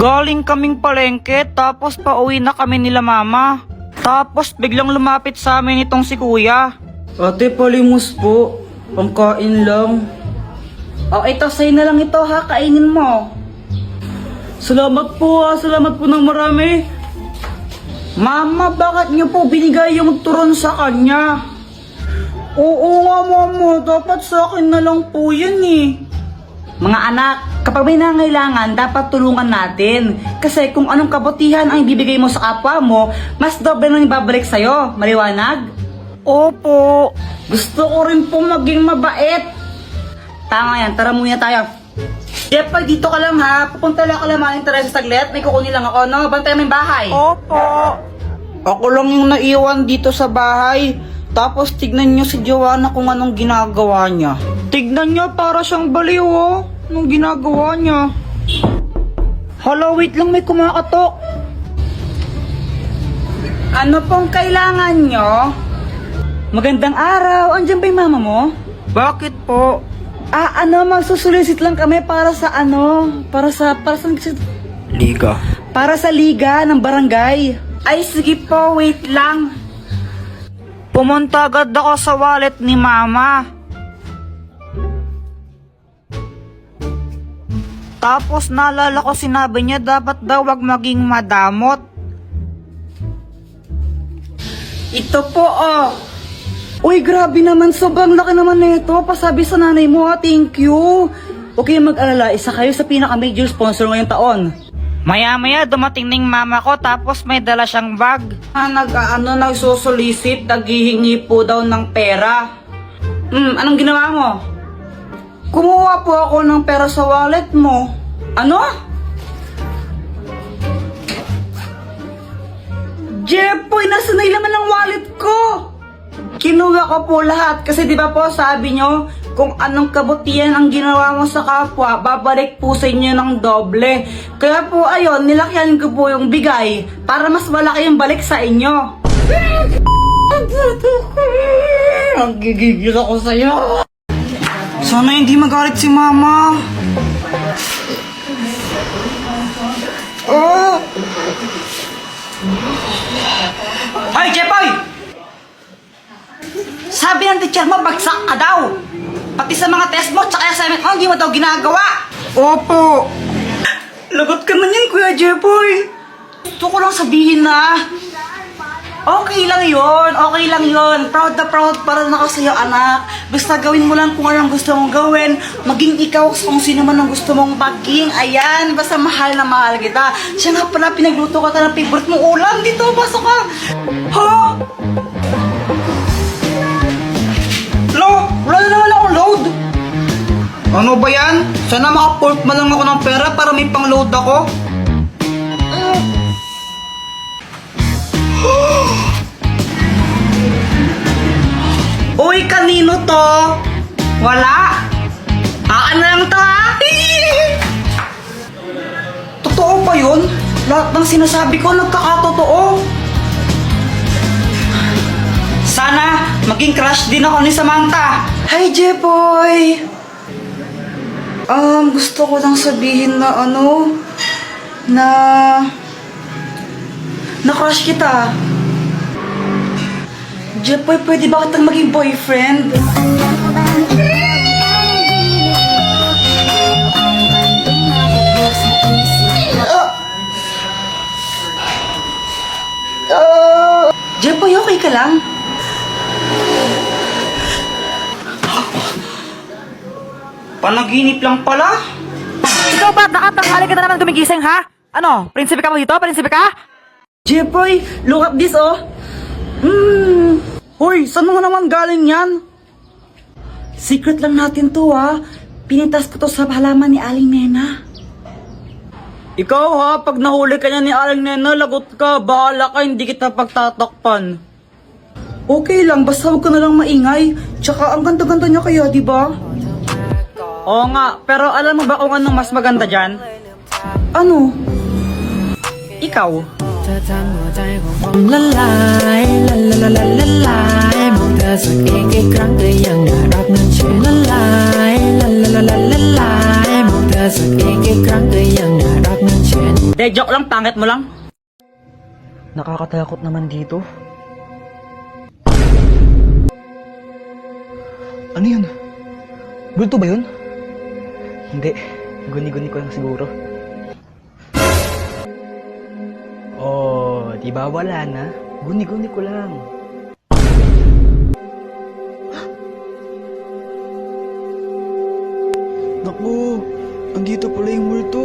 Galing kaming palengke, tapos pauwi na kami nila mama. Tapos biglang lumapit sa amin itong si kuya. Ate, palimos po. Pangkain lang. Oh, ito, sa'yo na lang ito ha, kainin mo. Salamat po ha, salamat po ng marami. Mama, bakit niyo po binigay yung turon sa kanya? Oo nga mama, dapat sa akin na lang po yan eh. Mga anak, kapag may nangailangan, dapat tulungan natin. Kasi kung anong kabutihan ang ibibigay mo sa kapwa mo, mas doble nang ibabalik sa'yo. Maliwanag? Opo. Gusto ko rin po maging mabait. Tama yan, tara muna tayo. Jepa, dito ka lang ha. Pupunta lang ka lang Maling Teresa saglit. May kukunin lang ako, no? Bantay mo yung bahay. Opo. Ako lang yung naiwan dito sa bahay. Tapos tignan nyo si Joanna kung anong ginagawa niya. Tignan nyo, para siyang baliw oh. Anong ginagawa niya? Hala, wait lang, may kumakatok. Ano pong kailangan nyo? Magandang araw, andyan ba yung mama mo? Bakit po? Magsusulisit lang kami para sa Para sa liga. Para sa liga ng barangay. Ay, sige po, wait lang. Pumunta agad ako sa wallet ni mama. Tapos naalala ko sinabi niya dapat daw wag maging madamot. Ito po oh. Uy, grabe naman, sobrang laki naman nito. Pasabi sa nanay mo ha, thank you. Okay, mag-alala, isa kayo sa pinaka-major sponsor ngayong taon. Maya-maya dumating ning mama ko tapos may dala siyang bag. Nagsusulisit, naghihingi po daw ng pera. Anong ginawa mo? Kumuha po ako ng pera sa wallet mo. Ano? Jepoy, nasa na laman ng wallet ko? Kinuha ko po lahat kasi di ba po sabi nyo, kung anong kabutihan ang ginawa mo sa kapwa, babalik po sa inyo ng doble. Kaya po ayun, nilakyan ko po yung bigay para mas malaki yung balik sa inyo. Ang gigigil ako sa'yo. Sana hindi magalit si mama. Oh! Hoy, Jepoy! Sabi ng teacher mo, bagsak ka daw. Pati sa mga test mo, tsaka assignment mo, hindi mo daw ginagawa. Opo. Lagot ka man yan, Kuya Jepoy. Gusto ko lang sabihin na, okay lang yon. Proud na proud para na ako sa'yo, anak. Basta gawin mo lang kung anong gusto mong gawin. Maging ikaw kung sino man ang gusto mong maging. Ayan, basta mahal na mahal kita. Siya nga pala, pinagluto ka ng favorite mong ulam. Dito, pasok ka. Ha? Wala na naman akong load. Ano ba yan? Sana maka-port man lang ako ng pera para may pang-load ako. Uy, kanino to? Wala. Ano lang to ha? Totoo ba yun? Lahat ng sinasabi ko nagkakatotoo. Sana maging crush din ako ni Samantha. Hi, Jepoy! Gusto ko lang sabihin na na crush kita. Jepoy, pwede ba kitang maging boyfriend? Jepoy, okay ka lang? Panaginip lang pala. Ikaw ba? Nakatanghali ka na naman gumigising, ha? Ano? Prinsipe ka mo dito? Prinsipe ka? Jepoy, look at this, oh. Hoy, saan mo naman galing yan? Secret lang natin to, ha. Pinitas ko to sa halaman ni Aling Nena. Ikaw, ha, pag nahuli ka niya ni Aling Nena, lagot ka. Bahala ka, hindi kita pagtatakpan. Okay lang, basta huwag ka na lang maingay. Tsaka, ang ganda-ganda niya kaya, di ba? Oo nga, pero alam mo ba kung anong mas maganda dyan? Ano? Ikaw. เธอทำหัวใจของผมละลายละละละละละลายมองเธอสักอีกครั้งก็ยังน่ารักนั้นช่วยละลายละละละละละลายมองเธอ อสักอีกกี่ครั้งก็ยังน่ารักเหมือนเช่น De, joke lang, pangit mo lang. Nakakatakot naman dito. Ano yun? Bulto ba yun? Hindi. Guni-guni ko lang siguro. Oh, di ba wala na? Guni-guni ko lang. Naku, andito pala yung multo.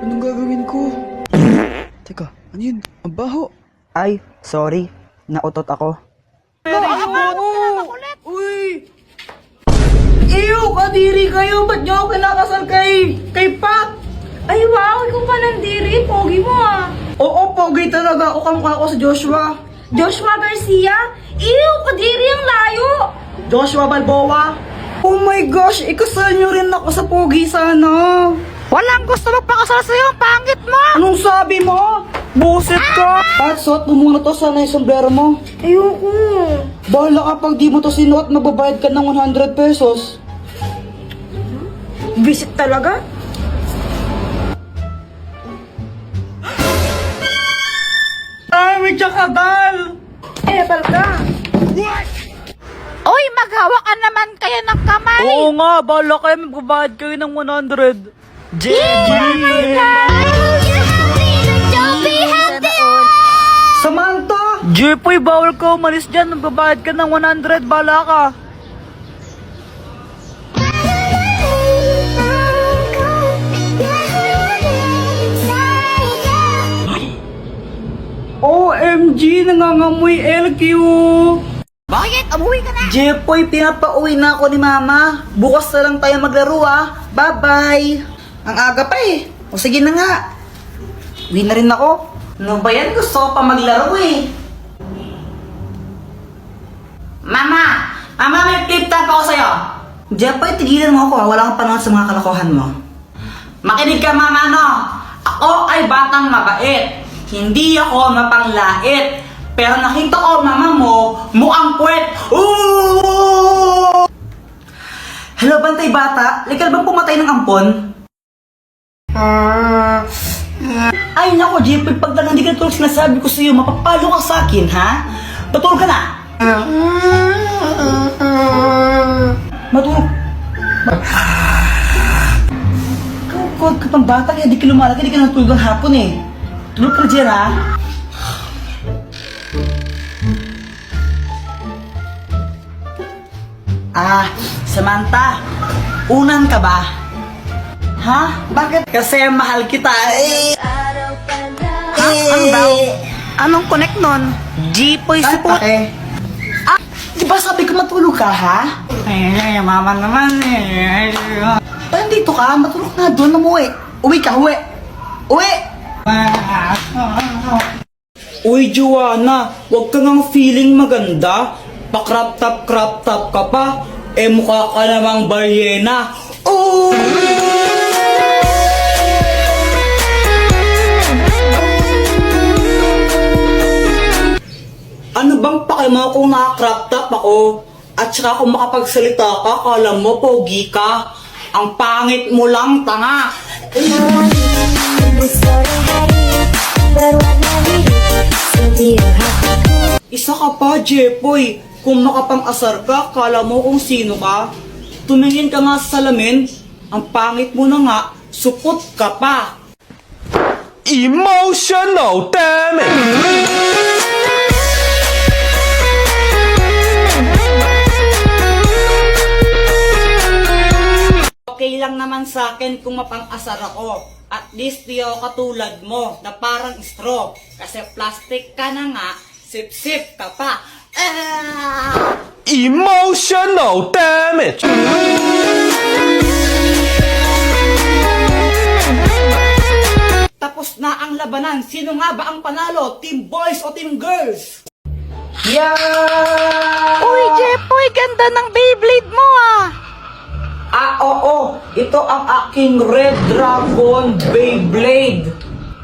Anong gagawin ko? Teka, ano yun? Ang baho. Ay, sorry. Nautot ako. Uy! Ew, kadiri kayo! Ba't nyo ako kinakasal kay Pat? Ay, wow! Ikaw pa nandiri. Pogi mo ah. Oo, pogi talaga. O kamukha ko sa Joshua. Joshua Garcia? Ew! Kadiri ang layo! Joshua Balboa. Oh my gosh, ikasal nyo rin ako sa pogi sana. Walang gusto magpakasal sa'yo. Ang pangit mo! Anong sabi mo? Buset ka! Pat, suot mo muna to. Sana yung sombrero mo. Ayoko. Bahala ka pag di mo to sinuot, magbabayad ka ng 100 pesos. Visit talaga? Ay, may tsakadal! Eh, palka. Uy, maghawak ka naman kayo ng kamay! Oo nga, bahala kayo, magbabayad kayo ng 100. Samantha! Jepoy, bawal ka umalis dyan. Magbabayad ka ng 100. Bala ka. OMG! Nangangamoy LQ! Bakit? Umuwi ka na! Jepoy, pinapauwi na ako ni Mama. Bukas na lang tayo maglaro ah. Bye-bye! Ang aga pa eh. O sige na nga. Uwi na rin ako. Ano ba yan? Gusto ko pa maglaro eh. Mama! Mama, may flip top ako sa'yo. Jepoy, tigilan mo ako ah. Wala kang panahon sa mga kalokohan mo. Makinig ka, Mama, no? Ako ay batang mabait. Hindi ako mapanglait. Pero nakita ko, Mama mo, mukhang puwet. Ooh! Hello, bantay bata. Legal bang pumatay ng ampon? Ay, nako, Jepoy, pag lang hindi ka tulog sinasabi ko sa'yo, mapapalo ka sa akin, ha? Matulog ka na! Matulog. Kukod ka pang bata, kaya di ka lumalag, hindi ka natulog ang hapon eh. Tulog ka na dyan, ha? Samantha, unan ka ba? Ha? Bakit? Kasi mahal kita eh. Ha? Ano daw? Anong connect nun? Jepoy support. Di ba sabi ko matulog ka, ha? Ay, mama naman eh. Nandito ka, matulog na doon, umuwi. Uwi ka, uwi. Uwi! Uy, Joanna, wag ka ngang feeling maganda. Pa-crop top ka pa. Eh, mukha ka namang balyena. Oh! Ano bang pakima kung naka-crop top ako? At saka kung makapagsalita ka, kala mo pogi ka. Ang pangit mo lang, tanga. Isa ka pa, Jepoy. Kung makapang-asar ka, kala mo kung sino ka. Tumingin ka nga sa salamin. Ang pangit mo na nga, supot ka pa. Emotional damage. Okay lang naman sa akin kung mapang-asar ako. At least di ako katulad mo na parang straw. Kasi plastic ka na nga, sip-sip ka pa. Emotional damage. Tapos na ang labanan. Sino nga ba ang panalo? Team boys o team girls? Yeah! Uy, Jepoy, ganda ng Beyblade mo ah! Oo. Ito ang aking Red Dragon Beyblade.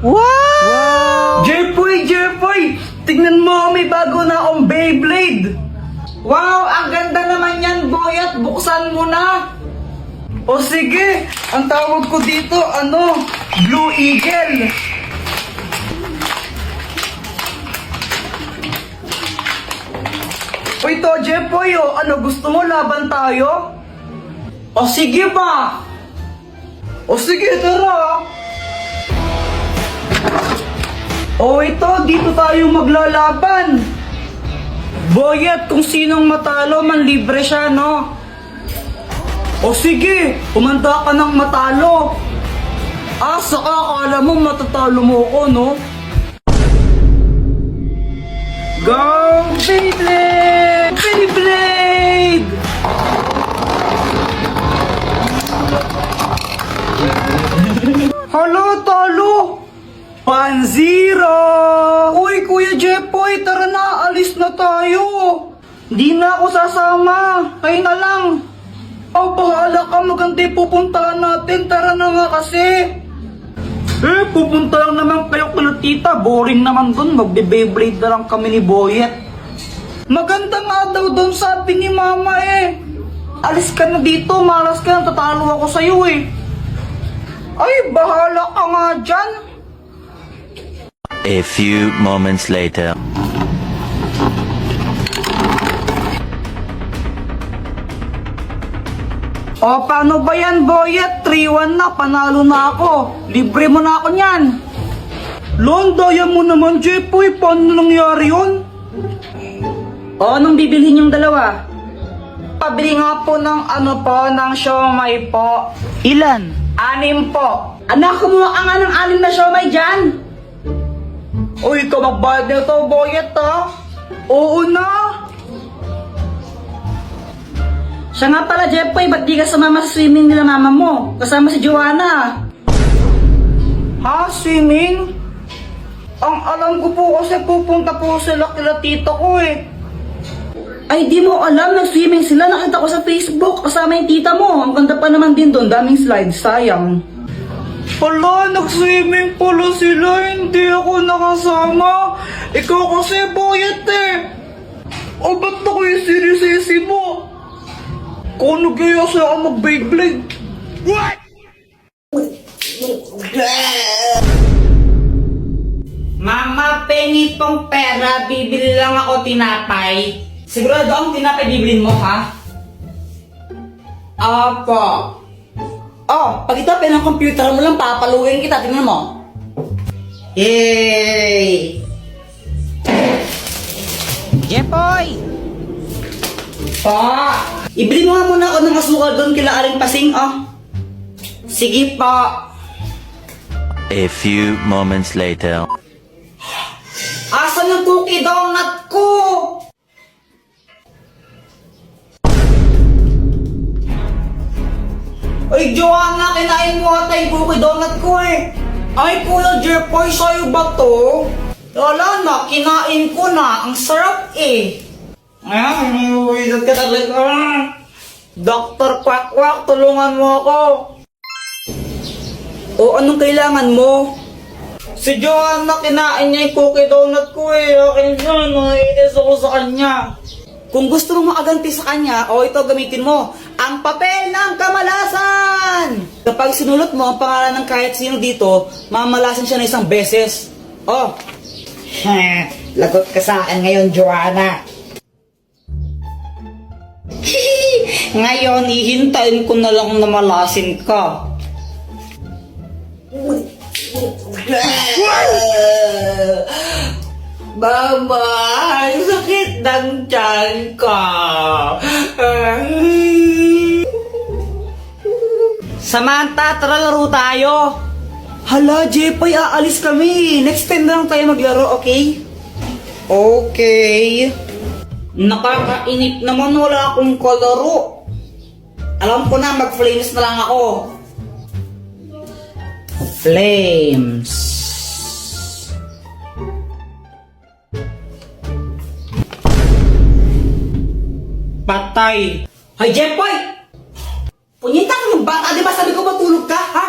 Wow! Jepoy! Tingnan mo, may bago na akong Beyblade. Wow, ang ganda naman yan, boy, at buksan mo na. O sige, ang tawag ko dito, Blue Eagle. Uy to, Jepoy, gusto mo laban tayo? O sige ba? O sige, tara. O ito, dito tayo maglalaban. Boyet, kung sinong matalo, manlibre siya, no? O sige, umanda ka ng matalo. Saka akala mo matatalo mo ko, no? Go, Beyblade! Beyblade! Halo, talo! 1-0! Uy, Kuya Jepoy, tara na, alis na tayo. Di na ako sasama, kayo na lang. Bahala ka, maganda pupuntahan natin, tara na nga kasi. Pupunta lang naman kayo kila tita, boring naman dun, magbe-Beyblade na lang kami ni Boyet. Maganda nga daw dun, sabi ni Mama Alis ka na dito, malas ka na, tatalo ako sa'yo Ay, bahala ka nga dyan. A few moments later. O, paano ba yan, Boyet? 3-1 na, panalo na ako. Libre mo na ako niyan. Daya mo naman, Jepoy. Paano nangyari yun? O, anong bibilhin yung dalawa? Pabili nga po ng ng siomay po. Ilan? 6 po. Anak, kumuha ka nga ng 6 na siomay dyan. Uy, ikaw magbayad na ito, Boyet, Oo na. Siya nga pala, Jepoy, ba't di ka sumama sa swimming nila mama mo? Kasama si Joanna. Ha? Swimming? Ang alam ko po kasi pupunta po sila kila tito ko Ay, di mo alam, nag-swimming sila. Nakita ko sa Facebook, kasama yung tita mo. Ang ganda pa naman din doon, daming slides, sayang. Hala, nag-swimming pala sila, hindi ako nakasama. Ikaw kasi, Boyet O, ba't ako yung sinisisi mo? Kung ano kaya siya ako mag-Beyblade? What? Mama, pengi pong pera, bibili lang ako tinapay. Sigurado ang tinapay bibilin mo, ha? Apo. Pag itapay ng computer mo lang, papaluin kita, tingnan mo. Yay! Jepoy! Pa! Ibili mo nga muna ako ng asukal doon kila Aling Pasing, Sige pa. A few moments later. Asan yung cookie donut ko? Ay, Joanna, kinain mo ata yung cookie donut ko Ay, Kuya Jepoy, sa'yo ba to? Wala na, kinain ko na. Ang sarap Wizard ka talaga. Dr. Quack, tulungan mo ako. O, anong kailangan mo? Si Joanna, kinain niya yung cookie donut ko Akin yun, naiinis ako sa kanya. Kung gusto mong makaganti sa kanya, ito gamitin mo. Ang papel ng kamalasan! Kapag sinulot mo ang pangalan ng kahit sino dito, mamalasan siya na isang beses. Lagot ka sa akin ngayon, Joanna. Ngayon, hihintayin ko na lang na malasin ka. Mama, sakit ng tiyan ka. Samantha, tara laro tayo. Hala, Jepoy, aalis kami. Next time na lang tayo maglaro, okay? Okay. Nakakainip naman, wala akong kalaro. Alam ko na, mag-flames na lang ako. Flames. Patay. Hoy, Jepoy! Punyeta ka ng bata, di ba sabi ko matulog ka, ha?